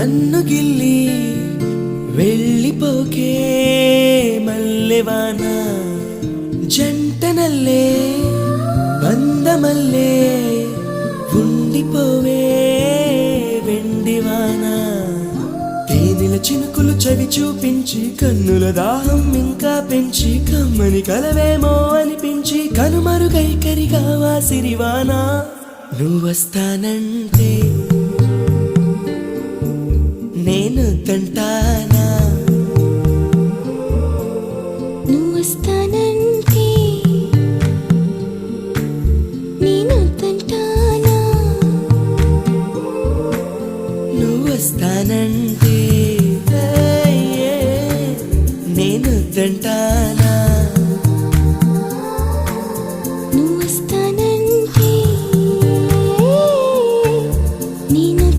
నన్ను గిల్లి వెళ్ళిపోకే మల్లెవాన జంటనల్లే బందమల్లే ఉండిపోవే వెండివాన తేనెల చినుకులు చవి చూపించి కన్నుల దాహం ఇంకా పెంచి కమ్మని కలవేమో అనిపించి కనుమరుగైకరిగా వాసిరివానా నువ్వొస్తానంటే నేను తంటానా నువ్వొస్తానంటే నేను తంటానా నువ్వొస్తానంటే నేను తంటానా